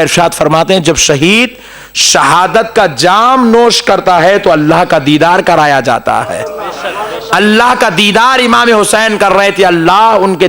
ارشاد فرماتے ہیں جب شہید شہادت کا جام نوش کرتا ہے تو اللہ کا دیدار کرایا جاتا ہے. اللہ کا دیدار امام حسین کر رہے تھے. اللہ ان کے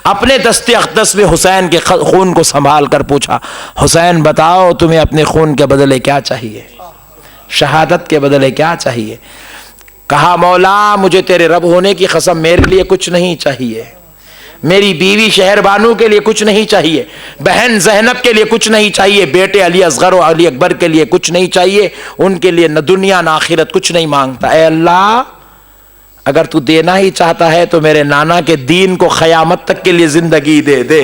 اپنے دست اقدس میں حسین کے خون کو سنبھال کر پوچھا حسین بتاؤ تمہیں اپنے خون کے بدلے کیا چاہیے, شہادت کے بدلے کیا چاہیے؟ کہا مولا مجھے تیرے رب ہونے کی قسم میرے لیے کچھ نہیں چاہیے, میری بیوی شہر بانو کے لیے کچھ نہیں چاہیے, بہن زینب کے لیے کچھ نہیں چاہیے, بیٹے علی اصغر و علی اکبر کے لیے کچھ نہیں چاہیے, ان کے لیے نہ دنیا نہ آخرت کچھ نہیں مانگتا. اے اللہ اگر تو دینا ہی چاہتا ہے تو میرے نانا کے دین کو قیامت تک کے لیے زندگی دے دے.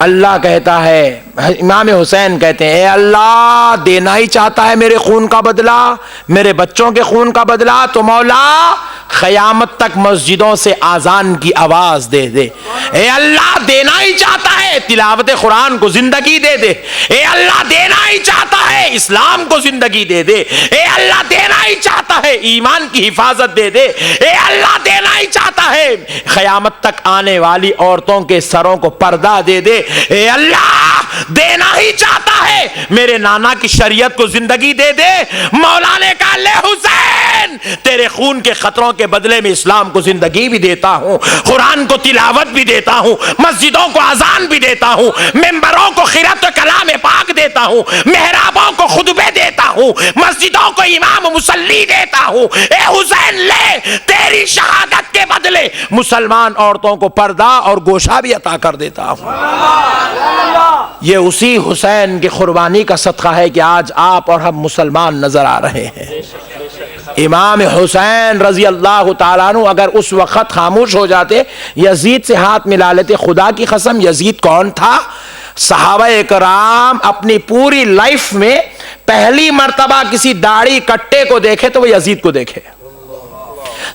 اللہ کہتا ہے, امام حسین کہتے ہیں اے اللہ دینا ہی چاہتا ہے میرے خون کا بدلہ, میرے بچوں کے خون کا بدلہ, تو مولا قیامت تک مسجدوں سے آذان کی آواز دے دے. اے اللہ دینا ہی چاہتا ہے تلاوت قرآن کو زندگی دے دے. اے اللہ دینا ہی چاہتا ہے اسلام کو زندگی دے دے. اے اللہ دینا ہی چاہتا ہے ایمان کی حفاظت دے دے. اے اللہ دینا ہی چاہتا ہے قیامت تک آنے والی عورتوں کے سروں کو پردہ دے دے. اے اللہ دینا ہی چاہتا ہے میرے نانا کی شریعت کو زندگی دے دے. مولا نے کہا لے حسین تیرے خون کے خطروں کے بدلے میں اسلام کو زندگی بھی دیتا ہوں, قرآن کو تلاوت بھی دیتا ہوں, مسجدوں کو اذان بھی دیتا ہوں, ممبروں کو قرأت کلام پاک دیتا ہوں, محرابوں کو خطبے دیتا ہوں, مسجدوں کو امام مصلی دیتا ہوں. اے حسین لے تیری شہادت کے بدلے مسلمان عورتوں کو پردہ اور گوشہ بھی عطا کر دیتا ہوں. یہ اسی حسین کی قربانی کا صدقہ ہے کہ آج آپ اور ہم مسلمان نظر آ رہے ہیں. امام حسین رضی اللہ تعالیٰ عنہ اگر اس وقت خاموش ہو جاتے, یزید سے ہاتھ ملا لیتے. خدا کی قسم یزید کون تھا؟ صحابہ اکرام اپنی پوری لائف میں پہلی مرتبہ کسی داڑھی کٹے کو دیکھے تو وہ یزید کو دیکھے.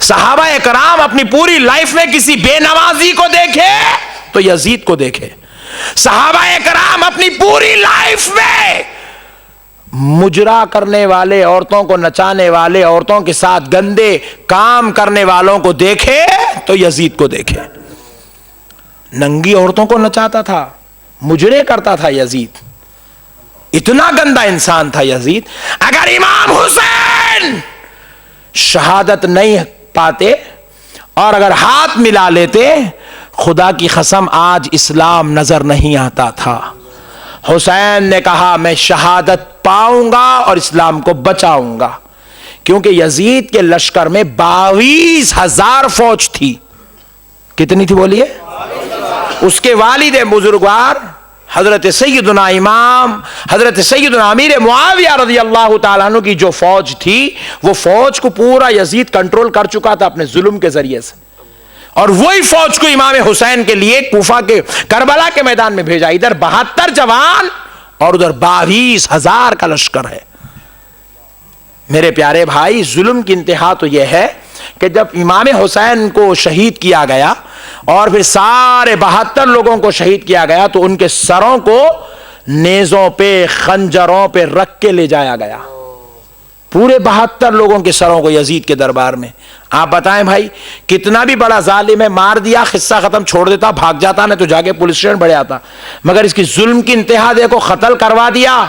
صحابہ اکرام اپنی پوری لائف میں کسی بے نمازی کو دیکھے تو یزید کو دیکھے. صحابہ اکرام اپنی پوری لائف میں مجرا کرنے والے, عورتوں کو نچانے والے, عورتوں کے ساتھ گندے کام کرنے والوں کو دیکھے تو یزید کو دیکھے. ننگی عورتوں کو نچاتا تھا, مجرے کرتا تھا یزید, اتنا گندا انسان تھا یزید. اگر امام حسین شہادت نہیں پاتے اور اگر ہاتھ ملا لیتے, خدا کی قسم آج اسلام نظر نہیں آتا تھا. حسین نے کہا میں شہادت پاؤں گا اور اسلام کو بچاؤں گا, کیونکہ یزید کے لشکر میں 22,000 فوج تھی. کتنی تھی بولیے؟ اس کے والد بزرگوار حضرت سیدنا امام حضرت سیدنا امیر معاویہ رضی اللہ تعالیٰ عنہ کی جو فوج تھی, وہ فوج کو پورا یزید کنٹرول کر چکا تھا اپنے ظلم کے ذریعے سے, اور وہی فوج کو امام حسین کے لیے کوفہ کے کربلا کے میدان میں بھیجا. ادھر 72 جوان اور ادھر 22,000 کا لشکر ہے. میرے پیارے بھائی ظلم کی انتہا تو یہ ہے کہ جب امام حسین کو شہید کیا گیا اور پھر سارے 72 لوگوں کو شہید کیا گیا تو ان کے سروں کو نیزوں پہ خنجروں پہ رکھ کے لے جایا گیا. پورے 72 لوگوں کے سروں کو یزید کے دربار میں. آپ بتائیں بھائی کتنا بھی بڑا ظالم ہے, مار دیا قصہ ختم, چھوڑ دیتا, بھاگ جاتا, نہ تو جا کے پولیس اسٹیشن بڑھ آتا. مگر اس کی ظلم کی انتہا دیکھو, قتل کروا دیا.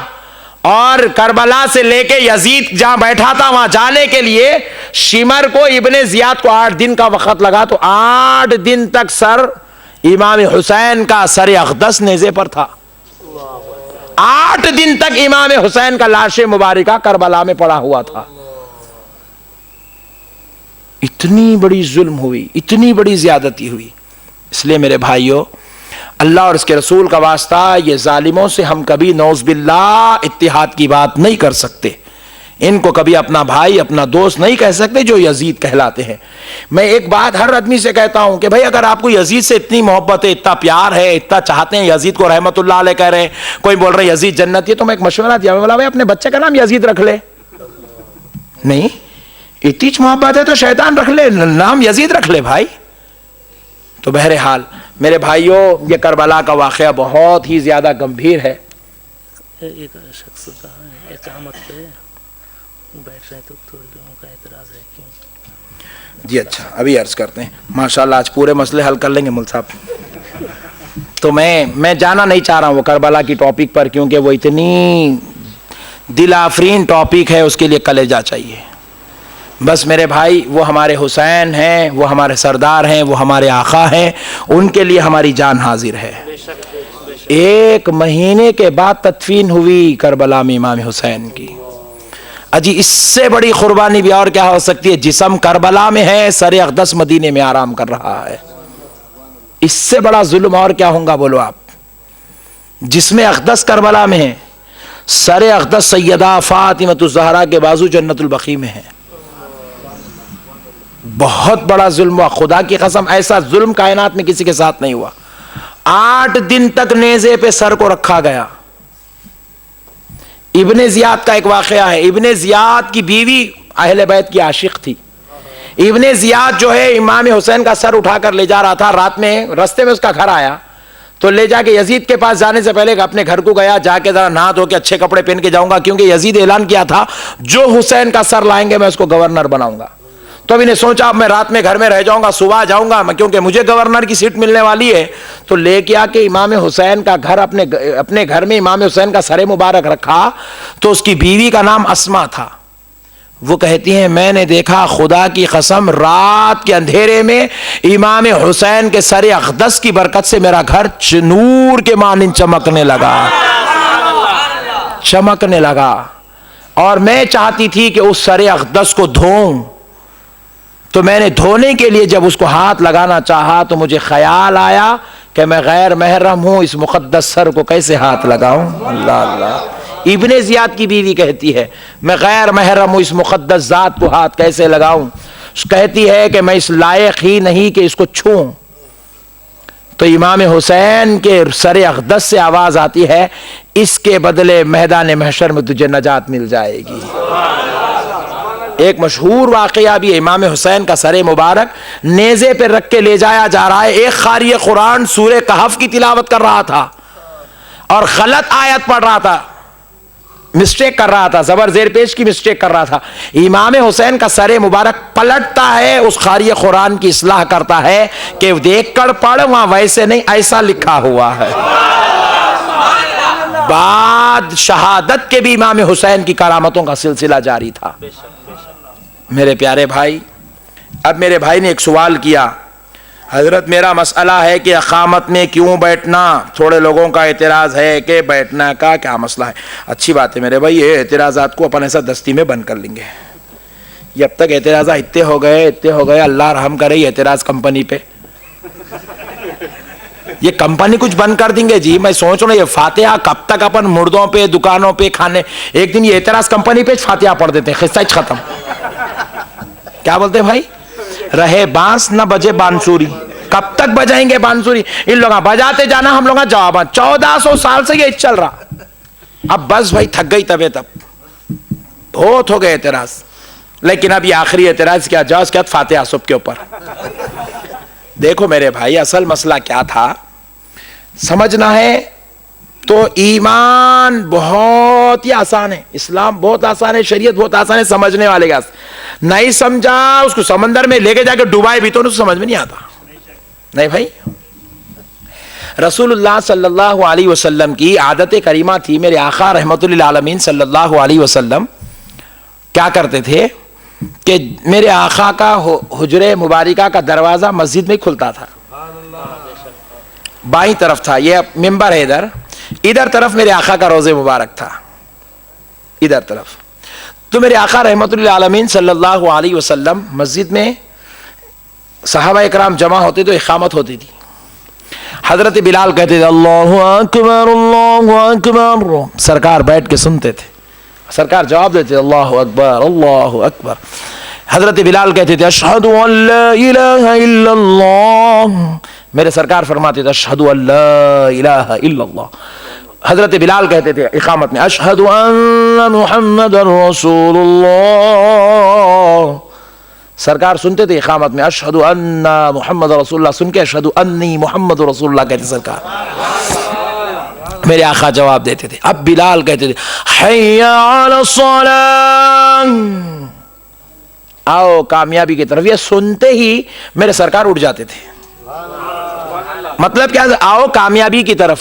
اور کربلا سے لے کے یزید جہاں بیٹھا تھا وہاں جانے کے لیے شمر کو ابن زیاد کو 8 دن کا وقت لگا, تو 8 دن تک سر امام حسین کا سر اقدس نیزے پر تھا. 8 دن تک امام حسین کا لاش مبارکہ کربلا میں پڑا ہوا تھا. اتنی بڑی ظلم ہوئی, اتنی بڑی زیادتی ہوئی. اس لیے میرے بھائیوں, اللہ اور اس کے رسول کا واسطہ, یہ ظالموں سے ہم کبھی نعوذ باللہ اتحاد کی بات نہیں کر سکتے. ان کو کبھی اپنا بھائی اپنا دوست نہیں کہہ سکتے جو یزید کہلاتے ہیں. میں ایک بات ہر آدمی سے کہتا ہوں کہ بھائی اگر آپ کو یزید سے اتنی محبت ہے, اتنا پیار ہے, اتنا چاہتے ہیں, یزید کو رحمت اللہ علیہ کہہ رہے ہیں, کوئی بول رہے ہیں یزید جنتی ہے, تو میں ایک مشورہ دیا, میں بولا بھائی اپنے بچے کا نام یزید رکھ لے. نہیں, اتنی محبت ہے تو شیطان رکھ لے, نام یزید رکھ لے بھائی. تو بہرحال میرے بھائیوں, یہ کربلا کا واقعہ بہت ہی زیادہ گمبھیر ہے. ایک شخص کا اقامت پہ بیٹھ رہے تو لوگوں کا اعتراض ہے کیوں؟ جی اچھا، ابھی عرض کرتے ہیں. ماشاءاللہ آج پورے مسئلے حل کر لیں گے مل صاحب. تو میں جانا نہیں چاہ رہا ہوں وہ کربلا کی ٹاپک پر، کیونکہ وہ اتنی دل آفرین ٹاپک ہے، اس کے لیے کلیجہ چاہیے. بس میرے بھائی، وہ ہمارے حسین ہیں، وہ ہمارے سردار ہیں، وہ ہمارے آقا ہیں، ان کے لیے ہماری جان حاضر ہے. 1 مہینے کے بعد تدفین ہوئی کربلا میں امام حسین کی. اجی اس سے بڑی قربانی بھی اور کیا ہو سکتی ہے؟ جسم کربلا میں ہے، سر اقدس مدینے میں آرام کر رہا ہے. اس سے بڑا ظلم اور کیا ہوگا بولو آپ؟ جسم اقدس کربلا میں ہے، سر اقدس سیدہ فاطمہ الزہرا کے بازو جنت البقیع میں ہے. بہت بڑا ظلم ہوا، خدا کی قسم ایسا ظلم کائنات میں کسی کے ساتھ نہیں ہوا. 8 دن تک نیزے پہ سر کو رکھا گیا. ابن زیاد کا ایک واقعہ ہے. ابن زیاد کی بیوی اہل بیت کی عاشق تھی. ابن زیاد جو ہے امام حسین کا سر اٹھا کر لے جا رہا تھا. رات میں رستے میں اس کا گھر آیا تو لے جا کے یزید کے پاس جانے سے پہلے اپنے گھر کو گیا، جا کے ذرا نہا دھو کے اچھے کپڑے پہن کے جاؤں گا، کیونکہ یزید اعلان کیا تھا جو حسین کا سر لائیں گے میں اس کو گورنر بناؤں گا. تو ابھی نے سوچا اب میں رات میں گھر میں رہ جاؤں گا، صبح جاؤں گا کیونکہ مجھے گورنر کی سیٹ ملنے والی ہے. تو لے کے آ کے امام حسین کا گھر اپنے گھر میں امام حسین کا سر مبارک رکھا. تو اس کی بیوی کا نام اسما تھا. وہ کہتی ہیں میں نے دیکھا خدا کی قسم رات کے اندھیرے میں امام حسین کے سر اقدس کی برکت سے میرا گھر نور کے مانند چمکنے لگا. اور میں چاہتی تھی کہ اس سر اقدس کو دھوؤں. تو میں نے دھونے کے لیے جب اس کو ہاتھ لگانا چاہا تو مجھے خیال آیا کہ میں غیر محرم ہوں، اس مقدس سر کو کیسے ہاتھ لگاؤں. اللہ اللہ. ابن زیاد کی بیوی کہتی ہے میں غیر محرم ہوں، اس مقدس ذات کو ہاتھ کیسے لگاؤں. کہتی ہے کہ میں اس لائق ہی نہیں کہ اس کو چھوؤں. تو امام حسین کے سر اقدس سے آواز آتی ہے اس کے بدلے میدان محشر میں تجھے نجات مل جائے گی. ایک مشہور واقعہ بھی امام حسین کا سر مبارک نیزے پہ رکھ کے لے جایا جا رہا ہے. ایک قاری قرآن سورہ کہف کی تلاوت کر رہا تھا اور غلط آیت پڑھ رہا تھا، مسٹیک کر رہا تھا، زبر زیر پیش کی مسٹیک کر رہا تھا. امام حسین کا سر مبارک پلٹتا ہے، اس قاری قرآن کی اصلاح کرتا ہے کہ دیکھ کر پڑھ، وہاں ویسے نہیں ایسا لکھا ہوا ہے. بعد شہادت کے بھی امام حسین کی کرامتوں کا سلسلہ جاری تھا. میرے پیارے بھائی، اب میرے بھائی نے ایک سوال کیا، حضرت میرا مسئلہ ہے کہ اقامت میں کیوں بیٹھنا؟ تھوڑے لوگوں کا اعتراض ہے کہ بیٹھنا کا کیا مسئلہ ہے. اچھی بات ہے میرے بھائی، یہ اعتراضات کو اپن ایسا دستی میں بند کر لیں گے. یہ اب تک اعتراضات اتنے ہو گئے، اللہ رحم کرے. یہ اعتراض کمپنی پہ، یہ کمپنی کچھ بند کر دیں گے جی. میں سوچ رہا ہوں یہ فاتحہ کب تک اپن مردوں پہ، دکانوں پہ، کھانے، ایک دن یہ اعتراض کمپنی پہ فاتحہ پڑھ دیتے ہیں، قصہ ختم. کیا بولتے ہیں بھائی؟ رہے بانس نہ بجے بانسوری. کب تک بجائیں گے بانسوری؟ ان لوگاں بجاتے جانا، ہم لوگاں جواب. 1400 سال سے یہ چل رہا. اب بس بھائی تھک گئی طبیعت، اب بہت ہو گئے اعتراض. لیکن اب یہ آخری اعتراض کیا جاز کیا فاتحہ صبح کے اوپر. دیکھو میرے بھائی، اصل مسئلہ کیا تھا سمجھنا ہے تو ایمان بہت ہی آسان ہے، اسلام بہت آسان ہے، شریعت بہت آسان ہے سمجھنے والے کا. نہیں سمجھا اس کو سمندر میں لے کے جا کے ڈوبائے بھی تو اس کو سمجھ میں نہیں آتا. نہیں بھائی، رسول اللہ صلی اللہ علیہ وسلم کی عادت کریمہ تھی. میرے آقا رحمت للعالمین صلی اللہ علیہ وسلم کیا کرتے تھے کہ میرے آقا کا حجرے مبارکہ کا دروازہ مسجد میں کھلتا تھا. بائیں طرف تھا، یہ ممبر ہے ادھر طرف میرے آقا کا روضہ مبارک تھا ادھر طرف. تو میرے آقا رحمت للعالمین صلی اللہ علیہ وسلم مسجد میں صحابہ اکرام جمع ہوتے تو اقامت ہوتی تھی. حضرت بلال کہتے تھے اللہ اکبر اللہ اکبر. سرکار بیٹھ کے سنتے تھے، سرکار جواب دیتے اللہ اکبر اللہ اکبر. حضرت بلال کہتے تھے اشہد ان لا الہ الا اللہ. میرے سرکار فرماتے تھے اشہد ان لا الہ الا اللہ. حضرت بلال کہتے تھے اقامت میں اشہد ان محمد رسول اللہ. سرکار سنتے تھے اقامت میں اشہد ان محمد رسول اللہ، سن کے اشہد انی محمد رسول اللہ کہتے سرکار. میرے آقا جواب دیتے تھے. اب بلال کہتے تھے حی علی الصلاۃ، آؤ کامیابی کی طرف. یہ سنتے ہی میرے سرکار اٹھ جاتے تھے. مطلب کیا؟ آؤ کامیابی کی طرف،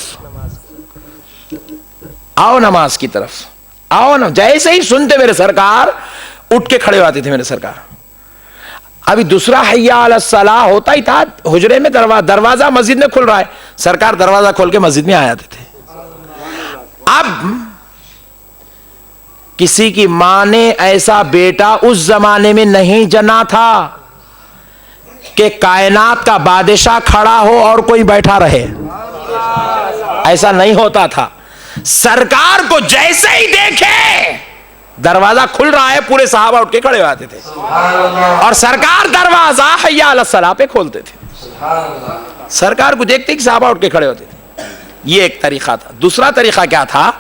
آؤ نماز کی طرف، آؤ نا. جیسے ہی سنتے میرے سرکار اٹھ کے کھڑے ہوتے تھے میرے سرکار. ابھی دوسرا حی علی الصلاۃ ہوتا ہی تھا، حجرے میں دروازہ مسجد میں کھل رہا ہے، سرکار دروازہ کھول کے مسجد میں آ جاتے تھے. اب کسی کی ماں نے ایسا بیٹا اس زمانے میں نہیں جنا تھا کہ کائنات کا بادشاہ کھڑا ہو اور کوئی بیٹھا رہے. ایسا نہیں ہوتا تھا. سرکار کو جیسے ہی دیکھے دروازہ کھل رہا ہے، پورے صحابہ اٹھ کے کھڑے ہوتے تھے اور سرکار دروازہ حی علی الصلاۃ پہ کھولتے تھے. سرکار کو دیکھتے کہ صحابہ اٹھ کے کھڑے ہوتے تھے. یہ ایک طریقہ تھا. دوسرا طریقہ کیا تھا؟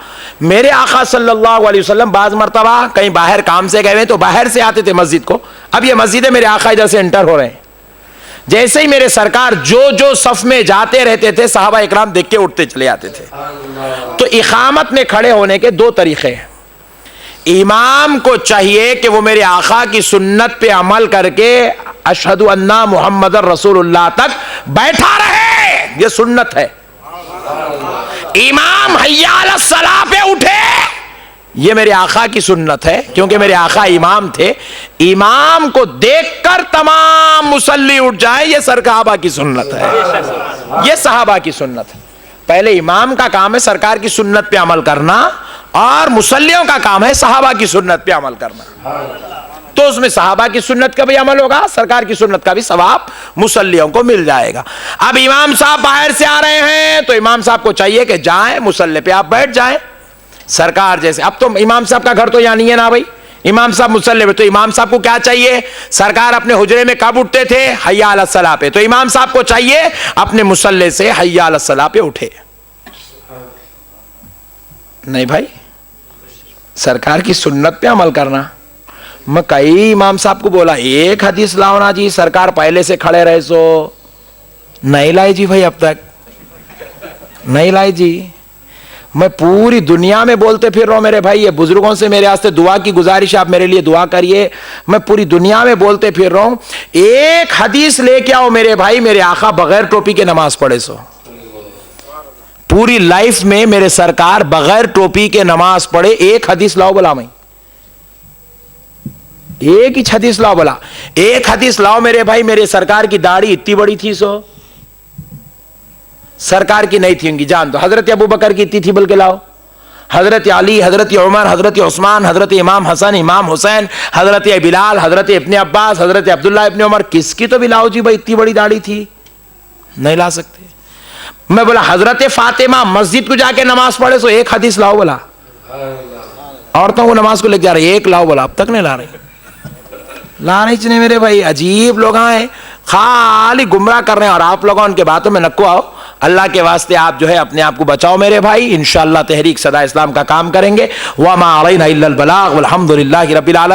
میرے آقا صلی اللہ علیہ وسلم بعض مرتبہ کہیں باہر کام سے گئے ہوئے تو باہر سے آتے تھے مسجد کو. اب یہ مسجد ہے، میرے آقا ادھر سے انٹر ہو رہے ہیں. جیسے ہی میرے سرکار جو صف میں جاتے رہتے تھے، صحابہ اکرام دیکھ کے اٹھتے چلے آتے تھے. تو اقامت میں کھڑے ہونے کے دو طریقے ہیں. امام کو چاہیے کہ وہ میرے آقا کی سنت پہ عمل کر کے اشہد ان محمد رسول اللہ تک بیٹھا رہے، یہ سنت ہے. امام حی علی الصلاۃ پہ اٹھے، یہ میرے آقا کی سنت ہے، کیونکہ میرے آقا امام تھے. امام کو دیکھ کر تمام مصلی اٹھ جائے، یہ صحابہ کی سنت ہے. یہ صحابہ کی سنت ہے. پہلے امام کا کام ہے سرکار کی سنت پہ عمل کرنا، اور مصلیوں کا کام ہے صحابہ کی سنت پہ عمل کرنا. تو اس میں صحابہ کی سنت کا بھی عمل ہوگا، سرکار کی سنت کا بھی ثواب مصلیوں کو مل جائے گا. اب امام صاحب باہر سے آ رہے ہیں تو امام صاحب کو چاہیے کہ جائیں مصلی پہ آپ بیٹھ جائیں. سرکار جیسے اب تو امام صاحب کا گھر تو یہاں نہیں ہے نا بھائی، امام صاحب مصلی پہ، تو امام صاحب کو کیا چاہیے؟ سرکار اپنے حجرے میں کب اٹھتے تھے؟ حی علی الصلاۃ پہ. تو امام صاحب کو چاہیے اپنے مصلی سے حی علی الصلاۃ پہ اٹھے. نہیں بھائی، سرکار کی سنت پہ عمل کرنا. میں کئی امام صاحب کو بولا ایک حدیث لاؤ نا جی، سرکار پہلے سے کھڑے رہے سو. نہیں لائی جی بھائی، اب تک نہیں لائی جی. میں پوری دنیا میں بولتے پھر رہا ہوں میرے بھائی، یہ بزرگوں سے میرے واسطے دعا کی گزارش ہے، آپ میرے لیے دعا کریے. میں پوری دنیا میں بولتے پھر رہا ہوں، ایک حدیث لے کے آؤ میرے بھائی میرے آقا بغیر ٹوپی کے نماز پڑھے سو. پوری لائف میں میرے سرکار بغیر ٹوپی کے نماز پڑھے، ایک حدیث لاؤ بلا. میں ایک ہی حدیث لاؤ بلا. ایک حدیث لاؤ میرے بھائی میرے سرکار کی داڑھی اتنی بڑی تھی سو. سرکار کی نہیں تھی، ان کی جان دو. حضرت ابو بکر کی اتنی تھی، بلکہ لاؤ. حضرت علی، حضرت عمر، حضرت عثمان، حضرت امام حسن، امام حسین، حضرت بلال، حضرت ابن عباس، حضرت عبداللہ ابن عمر، کس کی تو بھی لاؤ جی بھائی، اتنی بڑی داڑھی تھی. نہیں لا سکتے. میں بولا حضرت فاطمہ مسجد کو جا کے نماز پڑھے سو، ایک حدیث لاؤ بولا. عورتوں کو نماز کو لے جا رہے، ایک لاؤ بولا. اب تک نہیں لا رہے. لا رہے نہیں میرے بھائی. عجیب لوگ ہیں، خالی گمراہ کر رہے ہیں، اور آپ لوگوں ان کے باتوں میں نکو آؤ. اللہ کے واسطے آپ جو ہے اپنے آپ کو بچاؤ میرے بھائی. انشاءاللہ تحریک صدا اسلام کا کام کریں گے. وما علینا الا البلاغ والحمد للہ رب العالمین.